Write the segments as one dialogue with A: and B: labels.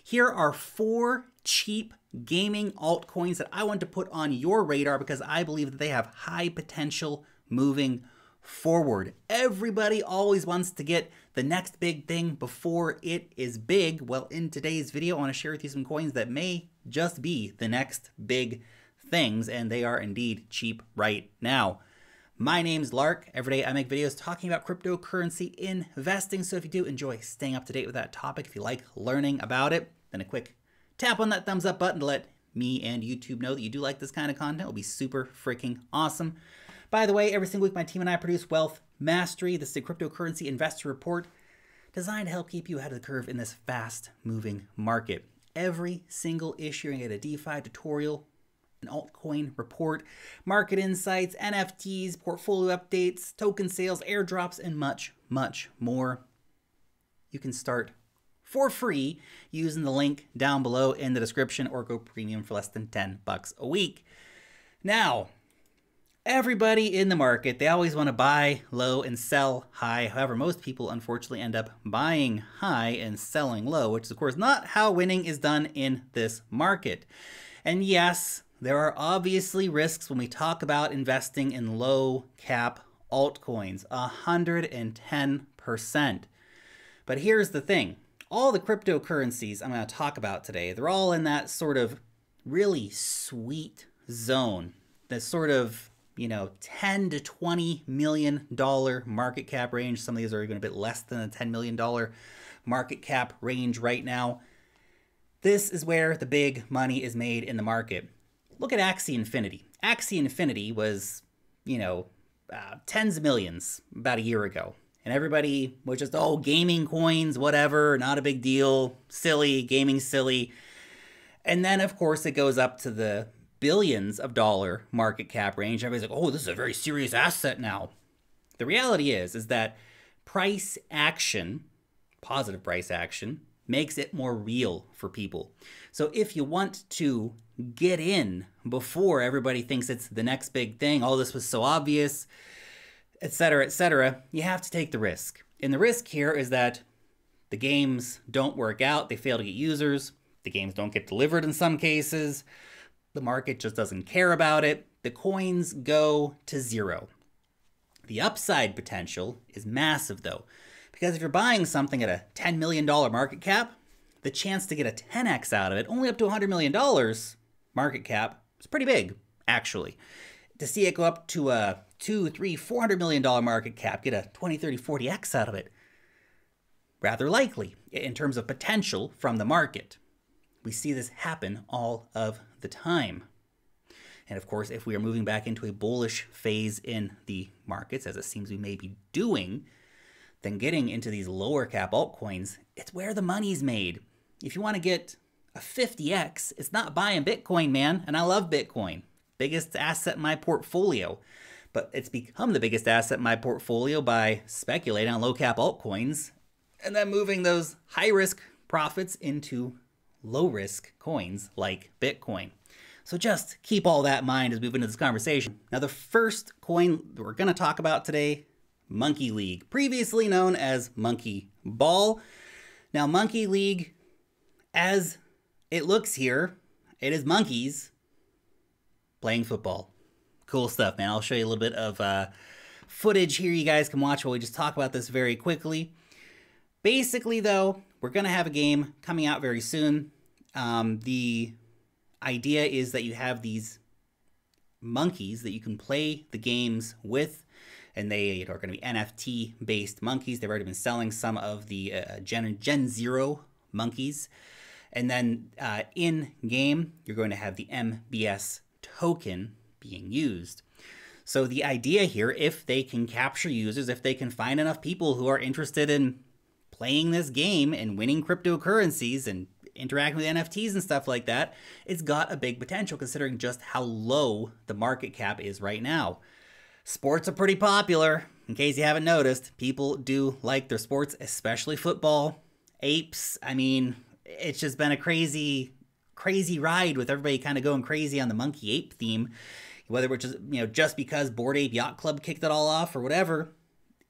A: Here are 4 cheap gaming altcoins that I want to put on your radar because I believe that they have high potential moving forward. Everybody always wants to get the next big thing before it is big. Well, in today's video, I want to share with you some coins that may just be the next big things, and they are indeed cheap right now. My name's Lark. Every day I make videos talking about cryptocurrency investing, so if you do enjoy staying up to date with that topic, if you like learning about it, then a quick tap on that thumbs up button to let me and YouTube know that you do like this kind of content. It will be super freaking awesome. By the way, every single week my team and I produce Wealth Mastery. This is a cryptocurrency investor report designed to help keep you ahead of the curve in this fast-moving market. Every single issue, you get a DeFi tutorial, an altcoin report, market insights, NFTs, portfolio updates, token sales, airdrops, and much, much more. You can start for free using the link down below in the description or go premium for less than $10 a week. Now, everybody in the market, they always want to buy low and sell high. However, most people unfortunately end up buying high and selling low, which is of course not how winning is done in this market. And yes, there are obviously risks when we talk about investing in low cap altcoins, 110%. But here's the thing. All the cryptocurrencies I'm going to talk about today, they're all in that sort of really sweet zone. That sort of, you know, $10 to $20 million market cap range. Some of these are even a bit less than a $10 million market cap range right now. This is where the big money is made in the market. Look at Axie Infinity. Axie Infinity was, you know, tens of millions about a year ago. And everybody was just, oh, gaming coins, whatever, not a big deal, silly, gaming silly. And then, of course, it goes up to the billions of dollar market cap range. Everybody's like, oh, this is a very serious asset now. The reality is that price action, positive price action, makes it more real for people. So if you want to get in before everybody thinks it's the next big thing, oh, this was so obvious, etc., you have to take the risk. And the risk here is that the games don't work out, they fail to get users, the games don't get delivered in some cases, the market just doesn't care about it, the coins go to zero. The upside potential is massive though, because if you're buying something at a $10 million market cap, the chance to get a 10x out of it, only up to $100 million market cap, is pretty big, actually. To see it go up to a $200, $300, $400 million market cap, get a 20, 30, 40x out of it, rather likely in terms of potential from the market. We see this happen all of the time. And of course, if we are moving back into a bullish phase in the markets, as it seems we may be doing, then getting into these lower cap altcoins, it's where the money's made. If you want to get a 50x, it's not buying Bitcoin, man. And I love Bitcoin. Biggest asset in my portfolio. But it's become the biggest asset in my portfolio by speculating on low cap altcoins and then moving those high risk profits into low risk coins like Bitcoin. So just keep all that in mind as we move into this conversation. Now, the first coin that we're going to talk about today, Monkey League, previously known as Monkey Ball. Now, Monkey League, as it looks here, it is monkeys playing football. Cool stuff, man. I'll show you a little bit of footage here you guys can watch while we just talk about this very quickly. Basically, though, we're going to have a game coming out very soon. The idea is that you have these monkeys that you can play the games with, and they are going to be NFT-based monkeys. They've already been selling some of the Gen 0 monkeys. And then in-game, you're going to have the MBS token being used. So the idea here, if they can capture users, if they can find enough people who are interested in playing this game and winning cryptocurrencies and interacting with NFTs and stuff like that, it's got a big potential considering just how low the market cap is right now. Sports are pretty popular. In case you haven't noticed, people do like their sports, especially football. Apes, I mean, it's just been a crazy ride with everybody kind of going crazy on the monkey ape theme. Whether it's just, you know, just because Bored Ape Yacht Club kicked it all off or whatever,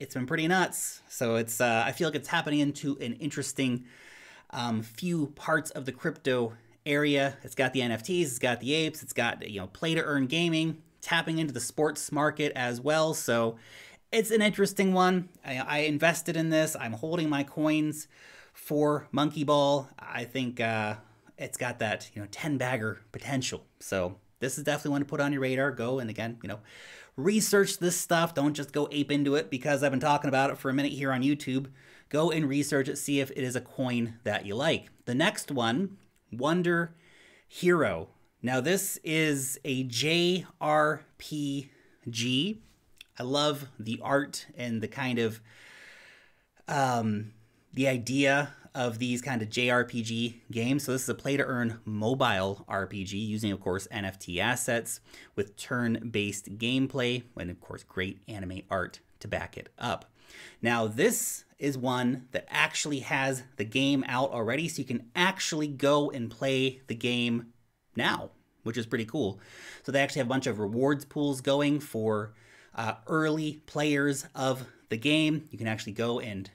A: it's been pretty nuts. So it's I feel like it's happening into an interesting few parts of the crypto area. It's got the NFTs, it's got the apes, it's got, play to earn gaming, tapping into the sports market as well. So it's an interesting one. I invested in this. I'm holding my coins for Monkey Ball. I think it's got that 10 bagger potential. So this is definitely one to put on your radar. Go and again, research this stuff. Don't just go ape into it because I've been talking about it for a minute here on YouTube. Go and research it, see if it is a coin that you like. The next one, Wonder Hero. Now this is a JRPG. I love the art and the kind of the idea of these kind of JRPG games. So this is a play-to-earn mobile RPG using, of course, NFT assets with turn-based gameplay and, of course, great anime art to back it up. Now, this is one that actually has the game out already, so you can actually go and play the game now, which is pretty cool. So they actually have a bunch of rewards pools going for early players of the game. You can actually go and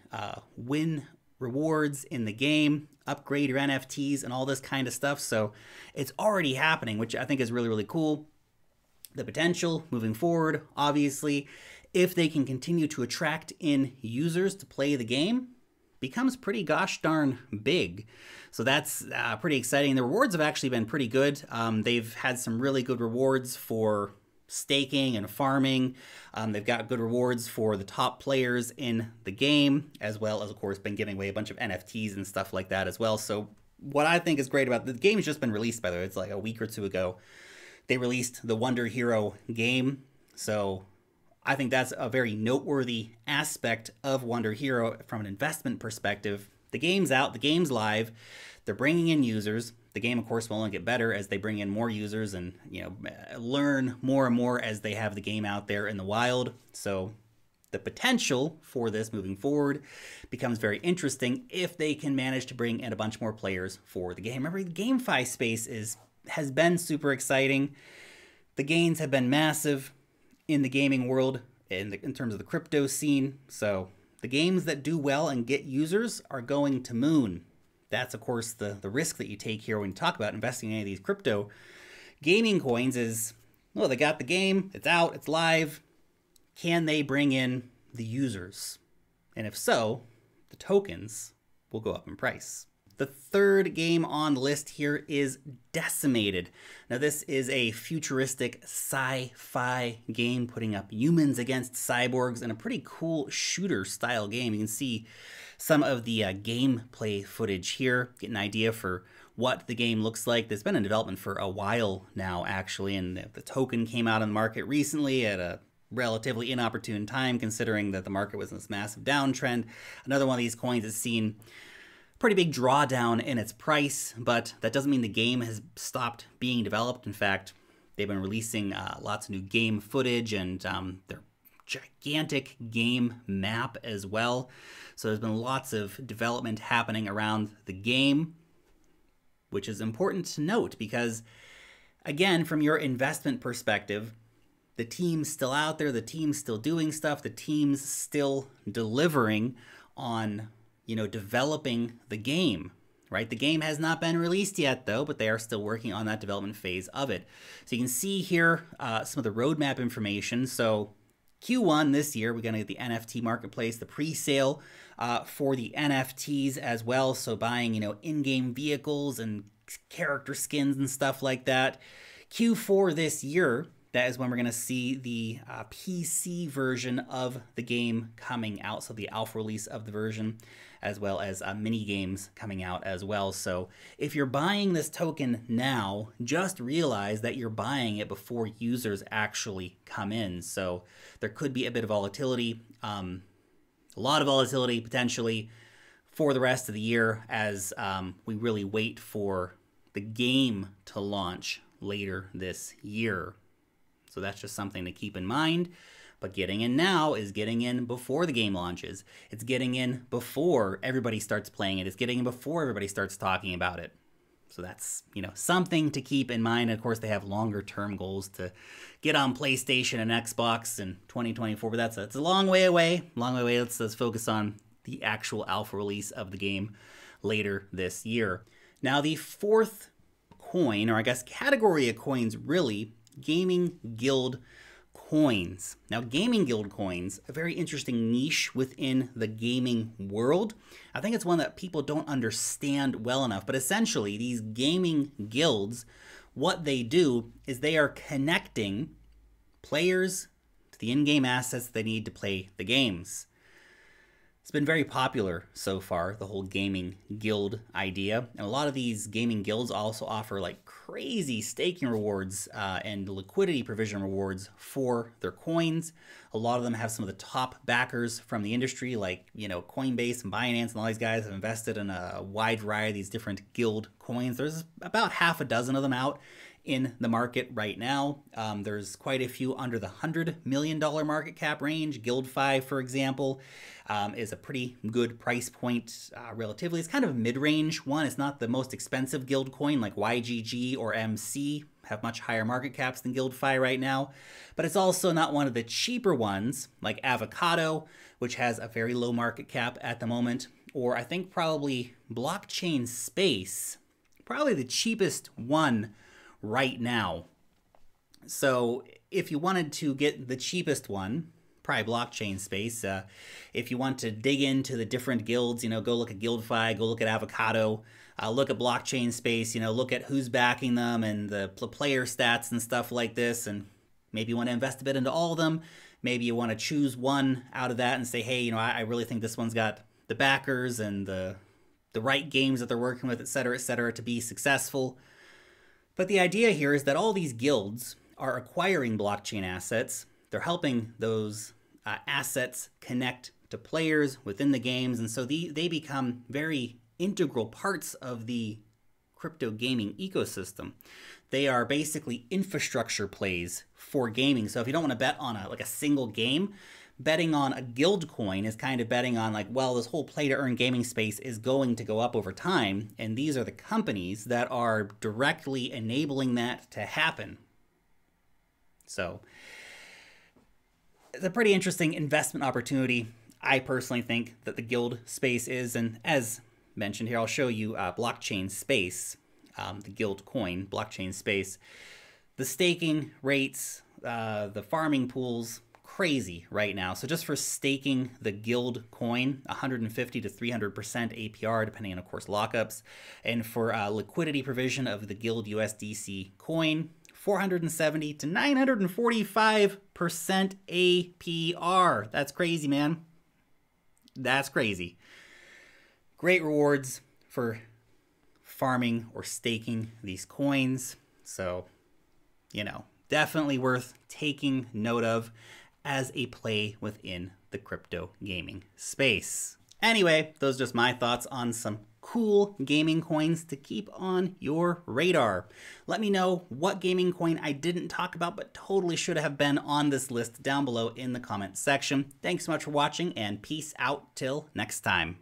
A: win rewards in the game, upgrade your NFTs and all this kind of stuff. So it's already happening, which I think is really, really cool. The potential moving forward, obviously, if they can continue to attract in users to play the game, becomes pretty gosh darn big. So that's pretty exciting. The rewards have actually been pretty good. They've had some really good rewards for staking and farming. They've got good rewards for the top players in the game, as well as, of course, been giving away a bunch of NFTs and stuff like that as well. So what I think is great about the game has just been released, by the way. It's like a week or two ago. They released the Wonder Hero game. So I think that's a very noteworthy aspect of Wonder Hero from an investment perspective. The game's out, the game's live, they're bringing in users. The game, of course, will only get better as they bring in more users and, learn more and more as they have the game out there in the wild. So the potential for this moving forward becomes very interesting if they can manage to bring in a bunch more players for the game. Remember, the GameFi space has been super exciting. The gains have been massive in the gaming world in terms of the crypto scene. So the games that do well and get users are going to moon. That's, of course, the risk that you take here when you talk about investing in any of these crypto gaming coins is, well, they got the game, it's out, it's live. Can they bring in the users? And if so, the tokens will go up in price. The third game on the list here is Decimated. Now this is a futuristic sci-fi game putting up humans against cyborgs in a pretty cool shooter style game. You can see some of the gameplay footage here, get an idea for what the game looks like. There's been in development for a while now, actually, and the token came out on the market recently at a relatively inopportune time, considering that the market was in this massive downtrend. Another one of these coins has seen pretty big drawdown in its price, but that doesn't mean the game has stopped being developed. In fact, they've been releasing lots of new game footage and their gigantic game map as well. So there's been lots of development happening around the game, which is important to note because, again, from your investment perspective, the team's still out there, the team's still doing stuff, the team's still delivering on, developing the game, right? The game has not been released yet, though, but they are still working on that development phase of it. So you can see here some of the roadmap information. So Q1 this year, we're going to get the NFT marketplace, the pre-sale for the NFTs as well. So buying, in-game vehicles and character skins and stuff like that. Q4 this year, that is when we're going to see the PC version of the game coming out. So the alpha release of the version, as well as mini games coming out as well. So if you're buying this token now, just realize that you're buying it before users actually come in. So there could be a bit of volatility, a lot of volatility potentially for the rest of the year as we really wait for the game to launch later this year. So that's just something to keep in mind. But getting in now is getting in before the game launches. It's getting in before everybody starts playing it. It's getting in before everybody starts talking about it. So that's, something to keep in mind. And of course, they have longer term goals to get on PlayStation and Xbox in 2024. But that's a long way away. Long way away. Let's focus on the actual alpha release of the game later this year. Now, the fourth coin, or I guess category of coins really, gaming guild coins. Now, gaming guild coins, a very interesting niche within the gaming world. I think it's one that people don't understand well enough, but essentially these gaming guilds, what they do is they are connecting players to the in-game assets they need to play the games. It's been very popular so far, the whole gaming guild idea. And a lot of these gaming guilds also offer like crazy staking rewards and liquidity provision rewards for their coins. A lot of them have some of the top backers from the industry, like, you know, Coinbase and BINANCE and all these guys have invested in a wide variety of these different guild coins. There's about half a dozen of them out in the market right now. There's quite a few under the $100 million market cap range. GuildFi, for example, is a pretty good price point relatively. It's kind of a mid-range one. It's not the most expensive guild coin like YGG or MC, have much higher market caps than GuildFi right now. But it's also not one of the cheaper ones like Avocado, which has a very low market cap at the moment. Or I think probably Blockchain Space, probably the cheapest one right now. So if you wanted to get the cheapest one, probably Blockchain Space, if you want to dig into the different guilds, you know, go look at GuildFi, go look at Avocado, look at Blockchain Space, you know, look at who's backing them and the player stats and stuff like this, and maybe you want to invest a bit into all of them. Maybe you want to choose one out of that and say, hey, you know, I really think this one's got the backers and the right games that they're working with, et cetera, to be successful. But the idea here is that all these guilds are acquiring blockchain assets. They're helping those assets connect to players within the games. And so they become very integral parts of the crypto gaming ecosystem. They are basically infrastructure plays for gaming. So if you don't want to bet on a single game, betting on a guild coin is kind of betting on like, well, this whole play to earn gaming space is going to go up over time. And these are the companies that are directly enabling that to happen. So it's a pretty interesting investment opportunity. I personally think that the guild space is, and as mentioned here, I'll show you Blockchain Space, the guild coin, Blockchain Space. The staking rates, the farming pools, crazy right now. So just for staking the guild coin, 150 to 300% APR, depending on, of course, lockups. And for liquidity provision of the guild USDC coin, 470 to 945% APR. That's crazy, man. That's crazy. Great rewards for farming or staking these coins. So, you know, definitely worth taking note of as a play within the crypto gaming space. Anyway, those are just my thoughts on some cool gaming coins to keep on your radar. Let me know what gaming coin I didn't talk about but totally should have been on this list down below in the comment section. Thanks so much for watching, and peace out till next time.